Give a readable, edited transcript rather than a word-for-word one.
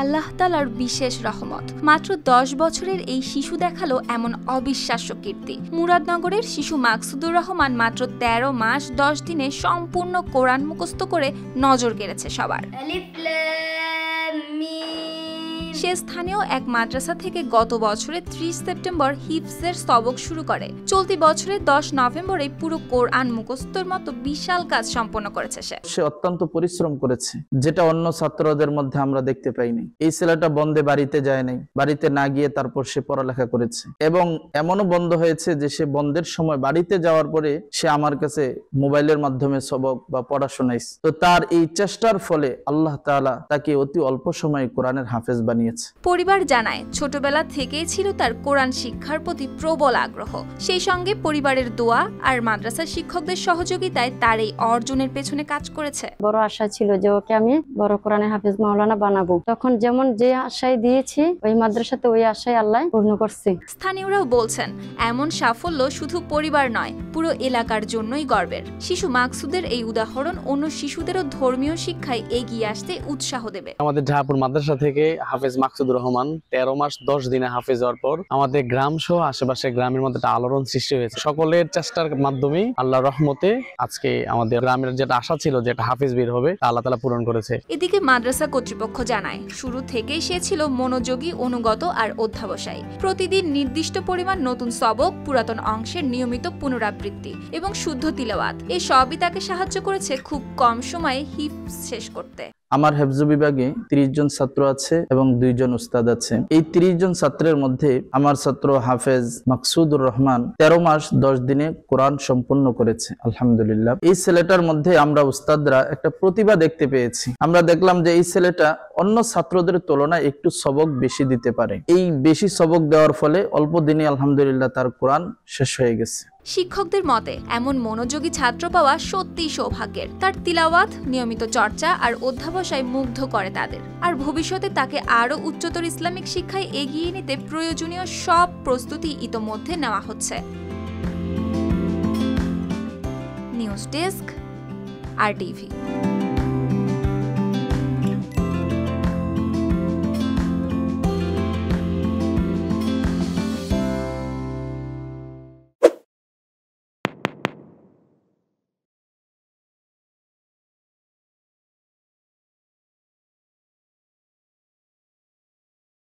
আল্লাহ তাআলার বিশেষ রহমত। মাত্র 10 বছরের এই শিশু দেখালো এমন অবিশ্বাস্য কীর্তি। মুরাদনগরের শিশু মাকসুদুর রহমান মাত্র 13 মাস 10 দিনে সম্পূর্ণ কোরআন মুখস্থ করে নজর কেড়েছে সবার। সে স্থানীয় এক মাদ্রাসা থেকে গত বছরের 30 সেপ্টেম্বর হিফজের সবক শুরু করে। চলতি বছরের 10 নভেম্বরে পুরো কোরআন মুখস্থর মতো বিশাল কাজ সম্পন্ন করেছে সে অত্যন্ত পরিশ্রম করেছে, যেটা অন্য ছাত্রদের মধ্যে আমরা দেখতে পাইনি। এই ছেলেটা বন্ধে বাড়িতে যায় নাই, বাড়িতে না গিয়ে তারপর সে পড়ালেখা করেছে এবং এমনও বন্ধ হয়েছে যে সে বন্ধের সময় বাড়িতে যাওয়ার পরে সে আমার কাছে মোবাইলের মাধ্যমে সবক বা পড়া শোনাইছে। তো তার এই চেষ্টার ফলে আল্লাহ তাআলা তাকে অতি অল্প সময়ে কোরআনের হাফেজ বানিয়েছে। পরিবার জানায়, ছোটবেলা থেকেই ছিল তার কোরআন শিক্ষার প্রতি প্রবল আগ্রহ। সেই সঙ্গে পরিবারের দোয়া আর মাদ্রাসার শিক্ষকদের সহযোগিতায় তার এই অর্জনের পেছনে কাজ করেছে। বড় আশা ছিল যে ওকে আমি বড় কোরআনের হাফেজ মাওলানা বানাবো। তখন যেমন যে আশায় দিয়েছি ওই মাদ্রাসাতে ওই আশায় আল্লাহ পূর্ণ করছে। স্থানীয়রাও বলছেন, এমন সাফল্য শুধু পরিবার নয়, পুরো এলাকার জন্যই গর্বের। শিশু মাকসুদের এই উদাহরণ অন্য শিশুদেরও ধর্মীয় শিক্ষায় এগিয়ে আসতে উৎসাহ দেবে। আমাদের ঢাকাপুর মাদ্রাসা থেকে হাফেজ মাকসুদুর রহমান 13 মাস 10 দিনে হাফেজ হওয়ার পর আমাদের গ্রাম সহ আশেপাশে গ্রামের মধ্যে একটা আলোড়ন সৃষ্টি হয়েছে। সকলের চেষ্টার মাধ্যমে আল্লাহর রহমতে আজকে আমাদের গ্রামের যেটা আশা ছিল যে একটা হাফেজ বের হবে তা আল্লাহ তাআলা পূরণ করেছে। এদিকে মাদ্রাসা কর্তৃপক্ষ জানায়, শুরু থেকেই সে ছিল মনোযোগী, অনুগত আর অধ্যবসায়ী। প্রতিদিন নির্দিষ্ট পরিমাণ নতুন সবক, পুরাতন অংশের নিয়মিত পুনরাবৃত্তি এবং শুদ্ধ তিলাওয়াত, এই সবই তাকে সাহায্য করেছে খুব কম সময়ে হিফজ শেষ করতে। আমার হেফজ বিভাগে 30 জন ছাত্র আছে এবং 2 জন উস্তাদ আছে। এই 30 জন ছাত্রের মধ্যে আমার ছাত্র হাফেজ মাকসুদুর রহমান 13 মাস 10 দিনে কোরআন সম্পূর্ণ করেছে, আলহামদুলিল্লাহ। এই ছেলেটার মধ্যে আমরা উস্তাদরা একটা প্রতিভা দেখতে পেয়েছি। আমরা দেখলাম যে এই ছেলেটা অন্য ছাত্রদের তুলনায় একটু সবক বেশি দিতে পারে। এই বেশি সবক দেওয়ার ফলে অল্প দিনে আলহামদুলিল্লাহ তার কোরআন শেষ হয়ে গেছে। শিক্ষকদের মতে এমন মনোযোগী ছাত্র পাওয়া সত্যিই সৌভাগ্যের। তার তিলাওয়াত, নিয়মিত চর্চা আর অধ্যবসায় মুগ্ধ করে তাদের। আর ভবিষ্যতে তাকে আরো উচ্চতর ইসলামিক শিক্ষায় এগিয়ে নিতে প্রয়োজনীয় সব প্রস্তুতি ইতোমধ্যে নেওয়া হচ্ছে। News desk, RTV।